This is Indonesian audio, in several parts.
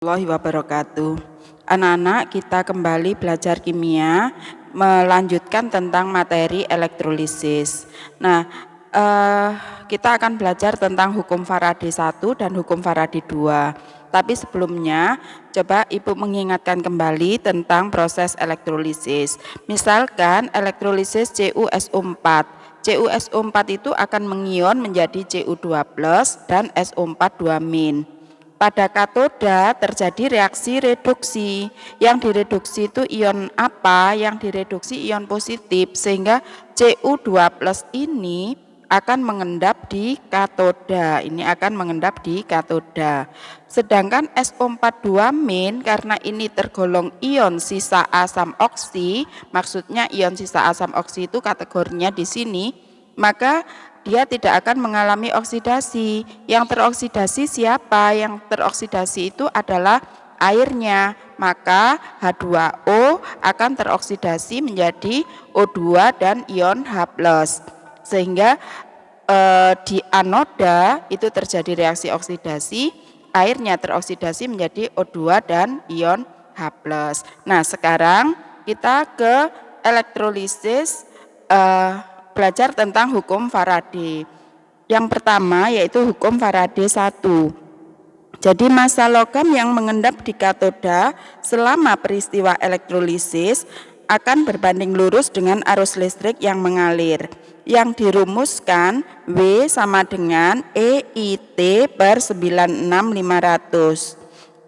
Warahmatullahi wabarakatuh. Anak-anak, kita kembali belajar kimia, melanjutkan tentang materi elektrolisis. Nah, kita akan belajar tentang hukum Faraday 1 dan hukum Faraday 2. Tapi sebelumnya, coba Ibu mengingatkan kembali tentang proses elektrolisis. Misalkan elektrolisis CuSO4. CuSO4 itu akan mengion menjadi Cu2+ dan SO4 2-. Pada katoda terjadi reaksi reduksi. Yang direduksi itu ion apa? Yang direduksi ion positif, sehingga Cu2+ ini akan mengendap di katoda. Ini akan mengendap di katoda. Sedangkan SO4 2- karena ini tergolong ion sisa asam oksi, maksudnya ion sisa asam oksi itu kategorinya di sini, maka dia tidak akan mengalami oksidasi. Yang teroksidasi siapa? Yang teroksidasi itu adalah airnya. Maka H2O akan teroksidasi menjadi O2 dan ion H+. Sehingga di anoda itu terjadi reaksi oksidasi, airnya teroksidasi menjadi O2 dan ion H+. Nah, sekarang kita ke elektrolisis, belajar tentang hukum Faraday. Yang pertama yaitu hukum Faraday 1. Jadi massa logam yang mengendap di katoda selama peristiwa elektrolisis akan berbanding lurus dengan arus listrik yang mengalir. Yang dirumuskan W sama dengan EIT per 96500.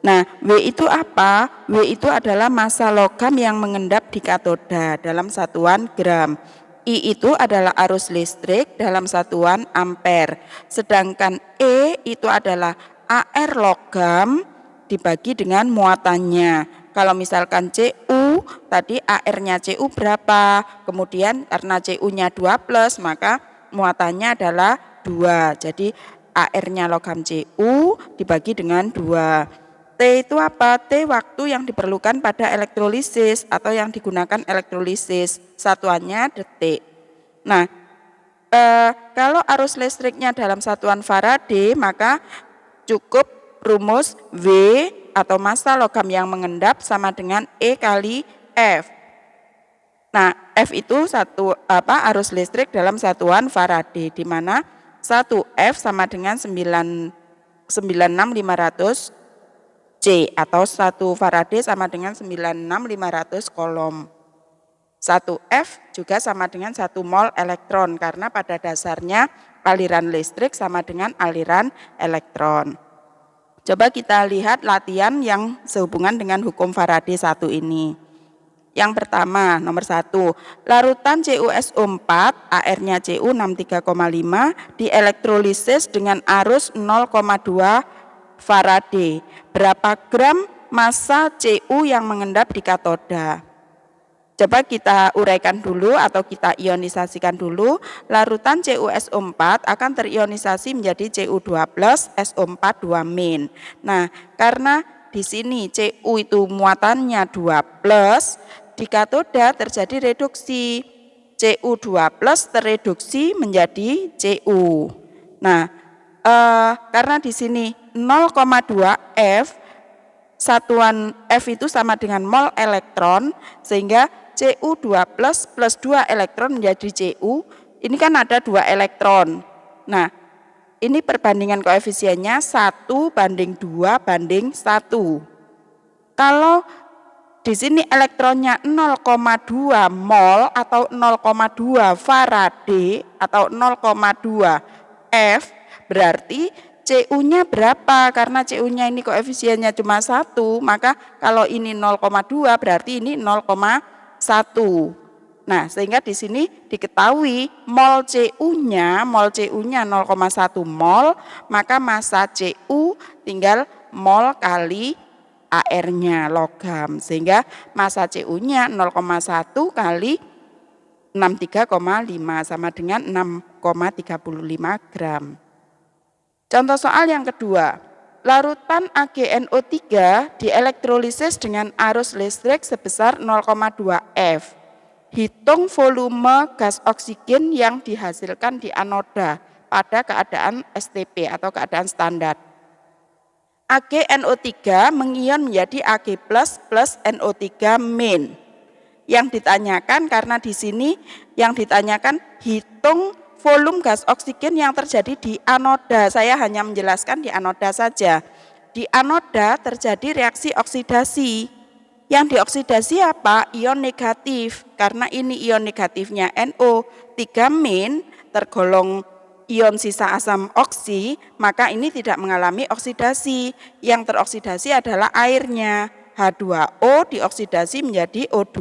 Nah, W itu apa? W itu adalah massa logam yang mengendap di katoda dalam satuan gram. I itu adalah arus listrik dalam satuan ampere. Sedangkan E itu adalah AR logam dibagi dengan muatannya. Kalau misalkan Cu, tadi AR-nya Cu berapa? Kemudian karena Cu-nya 2+, maka muatannya adalah 2. Jadi AR-nya logam Cu dibagi dengan 2. T itu apa? T waktu yang diperlukan pada elektrolisis atau yang digunakan elektrolisis. Satuannya detik. Nah, kalau arus listriknya dalam satuan Faraday, maka cukup rumus V atau massa logam yang mengendap sama dengan E kali F. Nah, F itu arus listrik dalam satuan Faraday, di mana 1F sama dengan 96500 C atau 1 Faraday sama dengan 96500 kolom. 1F juga sama dengan 1 mol elektron karena pada dasarnya aliran listrik sama dengan aliran elektron. Coba kita lihat latihan yang sehubungan dengan hukum Faraday 1 ini. Yang pertama, nomor 1, larutan CuSO4, AR-nya Cu 63,5 dielektrolisis dengan arus 0,2 Faraday. Berapa gram massa Cu yang mengendap di katoda? Coba kita uraikan dulu atau kita ionisasikan dulu. Larutan CuSO4 akan terionisasi menjadi Cu2+, SO4 2-. Nah, karena di sini Cu itu muatannya 2+, di katoda terjadi reduksi. Cu2+ tereduksi menjadi Cu. Nah, karena di sini 0,2 F, satuan F itu sama dengan mol elektron, sehingga Cu2+ plus 2 elektron menjadi Cu. Ini kan ada 2 elektron. Nah, ini perbandingan koefisiennya 1:2:1. Kalau di sini elektronnya 0,2 mol atau 0,2 Faraday atau 0,2 F, berarti Cu-nya berapa? Karena Cu-nya ini koefisiennya cuma 1, maka kalau ini 0,2 berarti ini 0,1. Nah, sehingga di sini diketahui mol Cu-nya 0,1 mol, maka massa Cu tinggal mol kali AR-nya logam, sehingga massa Cu-nya 0,1 kali 63,5 sama dengan 6,35 gram. Contoh soal yang kedua, larutan AgNO3 dielektrolisis dengan arus listrik sebesar 0,2 F. Hitung volume gas oksigen yang dihasilkan di anoda pada keadaan STP atau keadaan standar. AgNO3 mengion menjadi Ag+ plus NO3 min. Yang ditanyakan karena di sini yang ditanyakan hitung volume gas oksigen yang terjadi di anoda. Saya hanya menjelaskan di anoda saja. Di anoda terjadi reaksi oksidasi. Yang dioksidasi apa? Ion negatif. Karena ini ion negatifnya NO3- tergolong ion sisa asam oksi, maka ini tidak mengalami oksidasi. Yang teroksidasi adalah airnya. H2O dioksidasi menjadi O2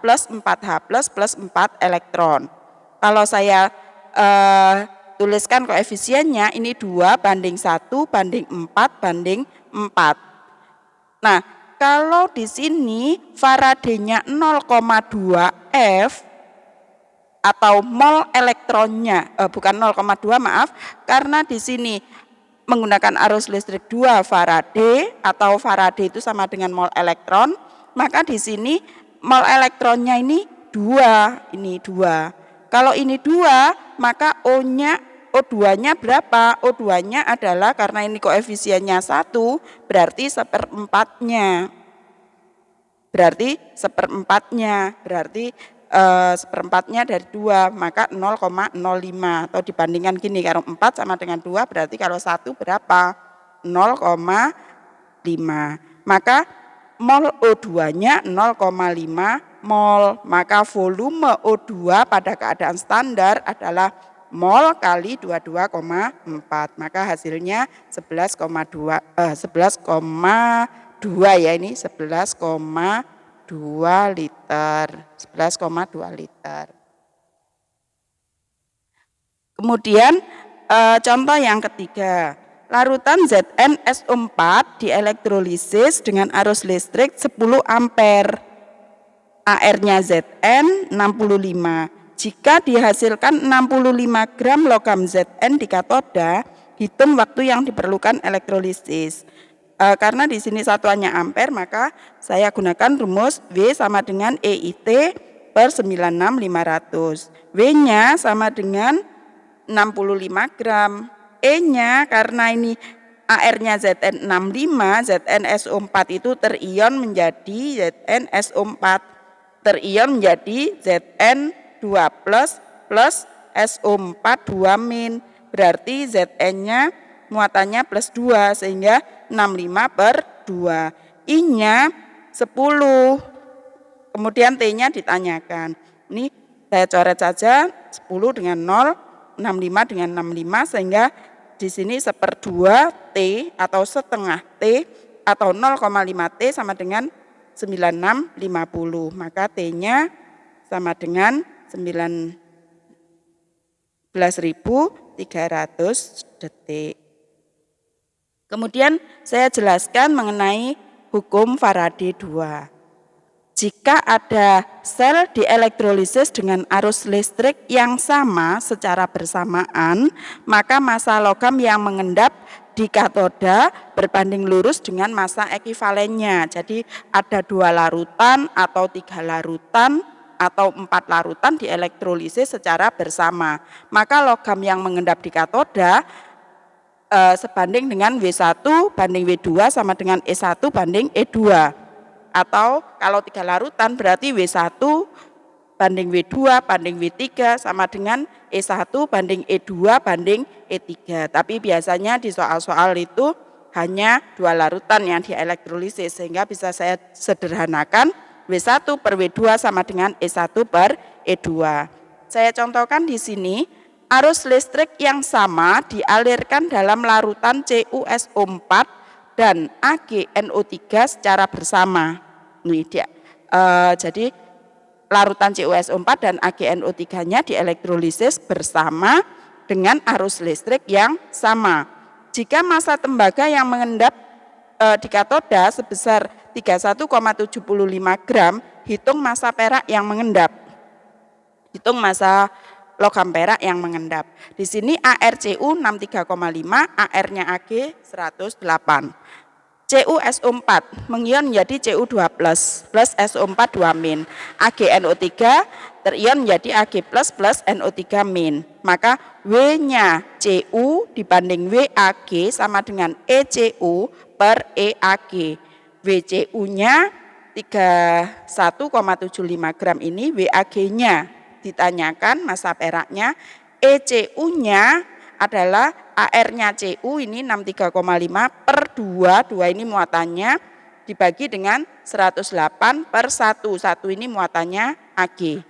plus 4H plus 4 elektron. Kalau saya tuliskan koefisiennya, ini 2 banding 1 banding 4 banding 4. Nah, kalau di sini Faraday-nya 0,2 F atau mol elektronnya, bukan 0,2 maaf, karena di sini menggunakan arus listrik 2 Faraday atau Faraday itu sama dengan mol elektron, maka di sini mol elektronnya ini 2, ini 2. Kalau ini 2, maka O2-nya berapa? O2-nya adalah karena ini koefisiennya 1, berarti seperempatnya. Berarti seperempatnya dari 2, maka 0,05. Atau dibandingkan gini, kalau 4 sama dengan 2, berarti kalau 1 berapa? 0,5. Maka mol O2-nya 0,5 mol. Maka volume O2 pada keadaan standar adalah mol kali 22,4. Maka hasilnya 11,2 ya, ini 11,2 liter. 11,2 liter. Kemudian contoh yang ketiga, larutan ZnSO4 dielektrolisis dengan arus listrik 10 ampere. AR-nya Zn 65. Jika dihasilkan 65 gram logam Zn di katoda, hitung waktu yang diperlukan elektrolisis. Karena di sini satuannya ampere, maka saya gunakan rumus W sama dengan EIT per 96500. W-nya sama dengan 65 gram. E-nya karena ini AR-nya Zn 65, ZnSO4 itu terion menjadi ZnSO4. Terion menjadi Zn2 plus SO4 2-. Berarti Zn-nya muatannya plus 2, sehingga 65 per 2. I-nya 10. Kemudian T-nya ditanyakan. Ini saya coret saja 10 dengan 0, 65 dengan 65, sehingga di sini 1/2 T atau setengah T atau 0,5 T sama dengan 9650. Maka T-nya sama dengan 19.300 detik. Kemudian saya jelaskan mengenai hukum Faraday 2. Jika ada sel dielektrolisis dengan arus listrik yang sama secara bersamaan, maka massa logam yang mengendap di katoda berbanding lurus dengan massa ekivalennya. Jadi ada 2 larutan atau 3 larutan atau 4 larutan dielektrolisis secara bersama. Maka logam yang mengendap di katoda sebanding dengan W1 banding W2 sama dengan E1 banding E2. Atau kalau 3 larutan berarti W1 banding W2 banding W3 sama dengan E1 banding E2 banding E3. Tapi biasanya di soal-soal itu hanya 2 larutan yang dielektrolisis, sehingga bisa saya sederhanakan W1 per W2 sama dengan E1 per E2. Saya contohkan di sini, arus listrik yang sama dialirkan dalam larutan CuSO4 dan AgNO3 secara bersama. Ini dia. Jadi larutan CuSO4 dan AgNO3-nya dielektrolisis bersama dengan arus listrik yang sama. Jika massa tembaga yang mengendap di katoda sebesar 31,75 gram, hitung massa perak yang mengendap. Hitung massa logam perak yang mengendap. Di sini ArCu 63,5, AR-nya Ag 108. CuSO4 mengion menjadi Cu2 plus SO4 2-. AgNO3 terion menjadi Ag plus NO3-. Maka W-nya Cu dibanding WAg sama dengan ECu per EAG. WCU-nya 31,75 gram ini, WAG-nya ditanyakan massa peraknya, ECU-nya adalah AR-nya CU ini 63,5 per 2, 2 ini muatannya dibagi dengan 108 per 1, 1 ini muatannya AG.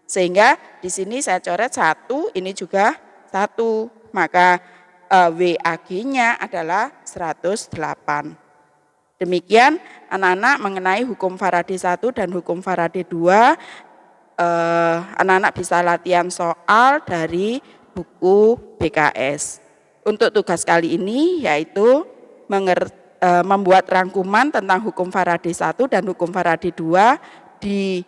Sehingga di sini saya coret 1, ini juga 1, maka WAG-nya adalah 108. Demikian anak-anak mengenai hukum Faraday 1 dan hukum Faraday 2. Anak-anak bisa latihan soal dari buku BKS. Untuk tugas kali ini yaitu membuat rangkuman tentang hukum Faraday 1 dan hukum Faraday 2 di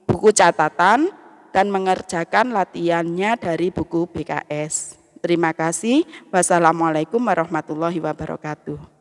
buku catatan dan mengerjakan latihannya dari buku BKS. Terima kasih. Wassalamualaikum warahmatullahi wabarakatuh.